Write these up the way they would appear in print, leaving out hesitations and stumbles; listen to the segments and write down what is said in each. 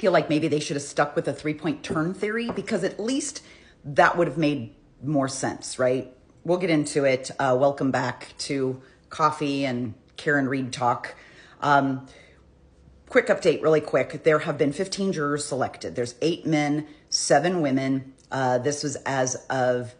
feel like maybe they should have stuck with the 3-point turn theory, because at least that would have made more sense, right? We'll get into it. Welcome back to Coffee and Karen Read Talk. Quick update, really quick. There have been 15 jurors selected. There's 8 men, 7 women. This was as of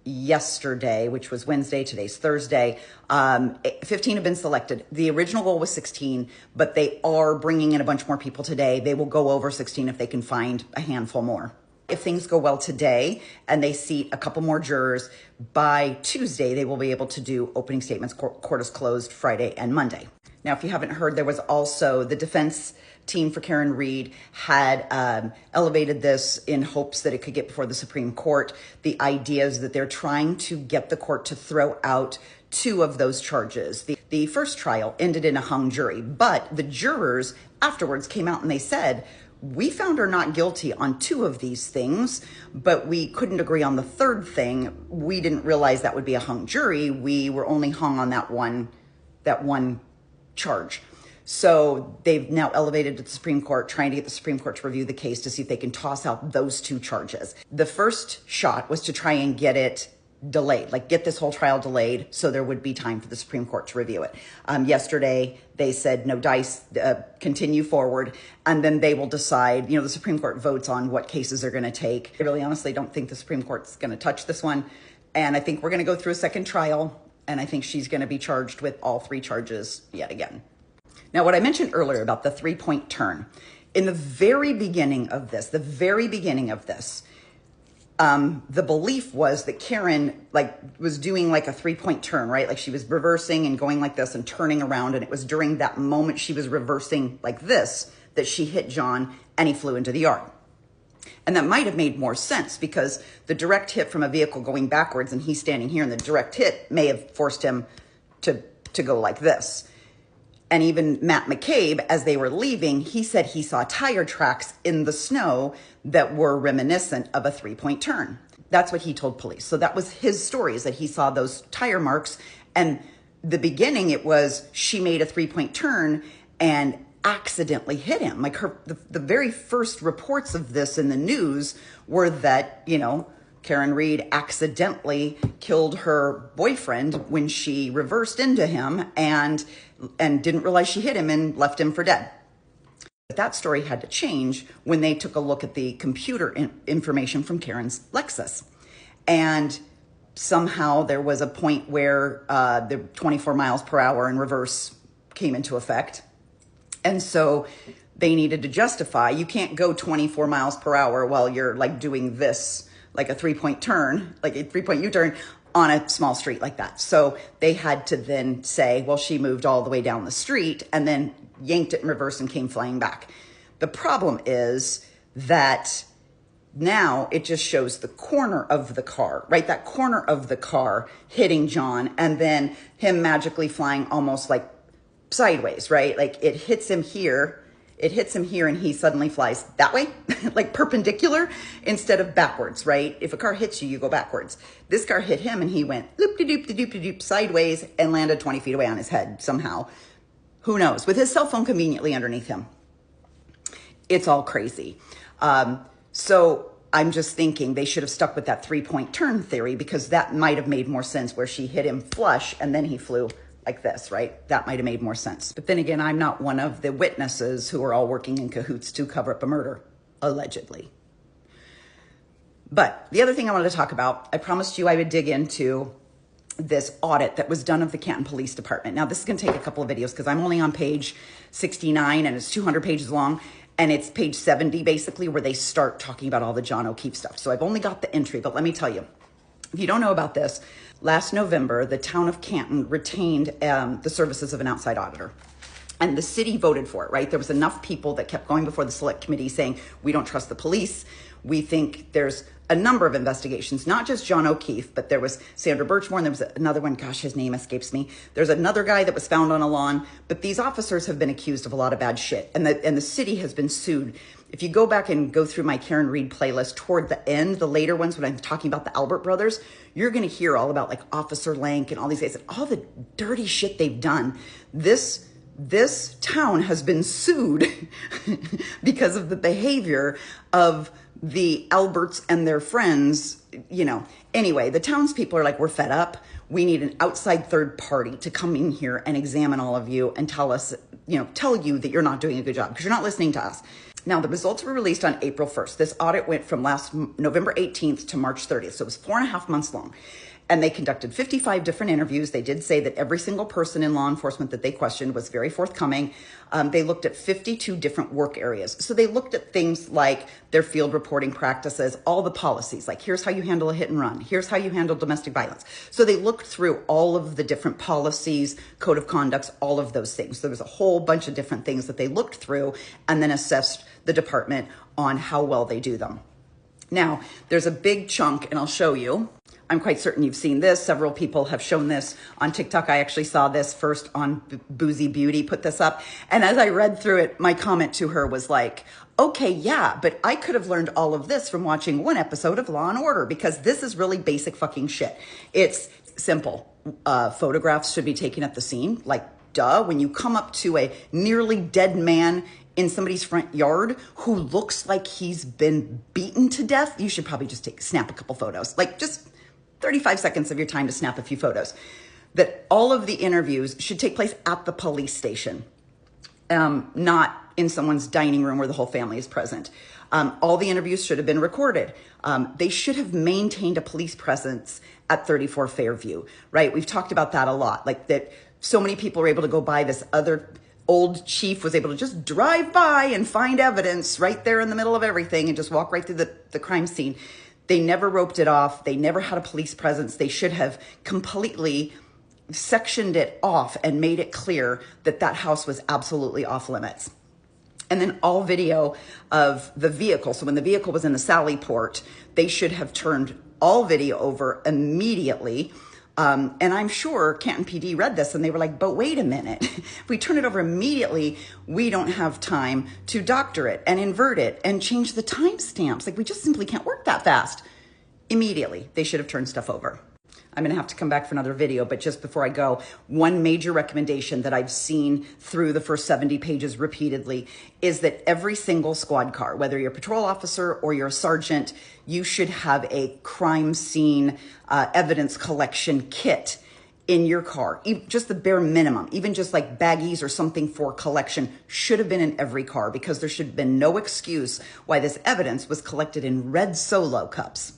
yesterday, which was Wednesday. Today's Thursday. 15 have been selected. The original goal was 16, but they are bringing in a bunch more people today. They will go over 16 if they can find a handful more. If things go well today and they seat a couple more jurors, by Tuesday, they will be able to do opening statements. Court is closed Friday and Monday. Now, if you haven't heard, there was also the defense team for Karen Read had elevated this in hopes that it could get before the Supreme Court. The idea is that they're trying to get the court to throw out 2 of those charges. The first trial ended in a hung jury, but the jurors afterwards came out and they said, we found her not guilty on 2 of these things, but we couldn't agree on the third thing. We didn't realize that would be a hung jury. We were only hung on that one charge. So they've now elevated to the Supreme Court, trying to get the Supreme Court to review the case to see if they can toss out those 2 charges. The first shot was to try and get it delayed, like get this whole trial delayed so there would be time for the Supreme Court to review it. Yesterday, they said no dice, continue forward, and then they will decide. The Supreme Court votes on what cases they're going to take. I really honestly don't think the Supreme Court's going to touch this one, and I think we're going to go through a second trial, and I think she's going to be charged with all 3 charges yet again. Now, what I mentioned earlier about the 3-point turn, in the very beginning of this, the belief was that Karen was doing like a 3-point turn, right? Like she was reversing and going like this and turning around. And it was during that moment she was reversing like this that she hit John and he flew into the yard. And that might have made more sense because the direct hit from a vehicle going backwards and he's standing here, and the direct hit may have forced him to go like this. And even Matt McCabe, as they were leaving, he said he saw tire tracks in the snow that were reminiscent of a 3-point turn. That's what he told police. So that was his story, is that he saw those tire marks. And the beginning, it was she made a 3-point turn and accidentally hit him. Like the very first reports of this in the news were that, Karen Read accidentally killed her boyfriend when she reversed into him and didn't realize she hit him and left him for dead. But that story had to change when they took a look at the computer information from Karen's Lexus. And somehow there was a point where the 24 miles per hour in reverse came into effect. And so they needed to justify, you can't go 24 miles per hour while you're doing this, like a 3-point turn, like a 3-point U-turn on a small street like that. So they had to then say, well, she moved all the way down the street and then yanked it in reverse and came flying back. The problem is that now it just shows the corner of the car, right? That corner of the car hitting John and then him magically flying almost like sideways, right? Like it hits him here and he suddenly flies that way, like perpendicular instead of backwards, right? If a car hits you, you go backwards. This car hit him and he went loop-de-doop-de-doop-de-doop sideways and landed 20 feet away on his head somehow. Who knows? With his cell phone conveniently underneath him. It's all crazy. So I'm just thinking they should have stuck with that 3-point turn theory, because that might have made more sense, where she hit him flush and then he flew like this, right? That might have made more sense. But then again, I'm not one of the witnesses who are all working in cahoots to cover up a murder, allegedly. But the other thing I wanted to talk about, I promised you I would dig into this audit that was done of the Canton Police Department. Now, this is going to take a couple of videos because I'm only on page 69 and it's 200 pages long. And it's page 70, basically, where they start talking about all the John O'Keefe stuff. So I've only got the entry, but let me tell you, if you don't know about this, last November, the town of Canton retained the services of an outside auditor. And the city voted for it, right? There was enough people that kept going before the select committee saying, we don't trust the police. We think there's a number of investigations, not just John O'Keefe, but there was Sandra Birchmore, and there was another one, gosh, his name escapes me. There's another guy that was found on a lawn, but these officers have been accused of a lot of bad shit, and the city has been sued. If you go back and go through my Karen Read playlist toward the end, the later ones, when I'm talking about the Albert brothers, you're going to hear all about like Officer Lank and all these guys, and all the dirty shit they've done. This This town has been sued because of the behavior of the Alberts and their friends, you know. Anyway, the townspeople are like, we're fed up. We need an outside third party to come in here and examine all of you and tell us, you know, tell you that you're not doing a good job because you're not listening to us. Now, the results were released on April 1st. This audit went from last November 18th to March 30th. So it was 4.5 months long. And they conducted 55 different interviews. They did say that every single person in law enforcement that they questioned was very forthcoming. They looked at 52 different work areas. So they looked at things like their field reporting practices, all the policies, like here's how you handle a hit and run. Here's how you handle domestic violence. So they looked through all of the different policies, code of conducts, all of those things. So there was a whole bunch of different things that they looked through and then assessed the department on how well they do them. Now, there's a big chunk, and I'll show you. I'm quite certain you've seen this. Several people have shown this on TikTok. I actually saw this first on Boozy Beauty put this up. And as I read through it, my comment to her was like, okay, yeah, but I could have learned all of this from watching one episode of Law and Order because this is really basic fucking shit. It's simple. Photographs should be taken at the scene. Like, duh, when you come up to a nearly dead man in somebody's front yard who looks like he's been beaten to death, you should probably just snap a couple photos. Like, just 35 seconds of your time to snap a few photos. That all of the interviews should take place at the police station, not in someone's dining room where the whole family is present. All the interviews should have been recorded. They should have maintained a police presence at 34 Fairview, right? We've talked about that a lot, like that so many people were able to go by. This other old chief was able to just drive by and find evidence right there in the middle of everything and just walk right through the crime scene. They never roped it off. They never had a police presence. They should have completely sectioned it off and made it clear that that house was absolutely off limits. And then all video of the vehicle. So when the vehicle was in the Sally Port, they should have turned all video over immediately. And I'm sure Canton PD read this and they were like, but wait a minute. If we turn it over immediately, we don't have time to doctor it and invert it and change the timestamps. Like, we just simply can't work that fast. Immediately, they should have turned stuff over. I'm going to have to come back for another video, but just before I go, one major recommendation that I've seen through the first 70 pages repeatedly is that every single squad car, whether you're a patrol officer or you're a sergeant, you should have a crime scene evidence collection kit in your car. Just the bare minimum, even just like baggies or something for collection should have been in every car, because there should have been no excuse why this evidence was collected in red Solo cups.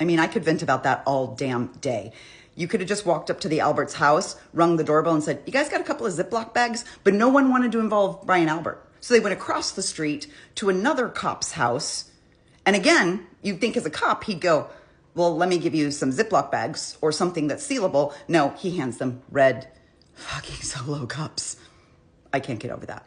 I mean, I could vent about that all damn day. You could have just walked up to the Albert's house, rung the doorbell and said, you guys got a couple of Ziploc bags? But no one wanted to involve Brian Albert. So they went across the street to another cop's house. And again, you'd think as a cop, he'd go, well, let me give you some Ziploc bags or something that's sealable. No, he hands them red fucking Solo cups. I can't get over that.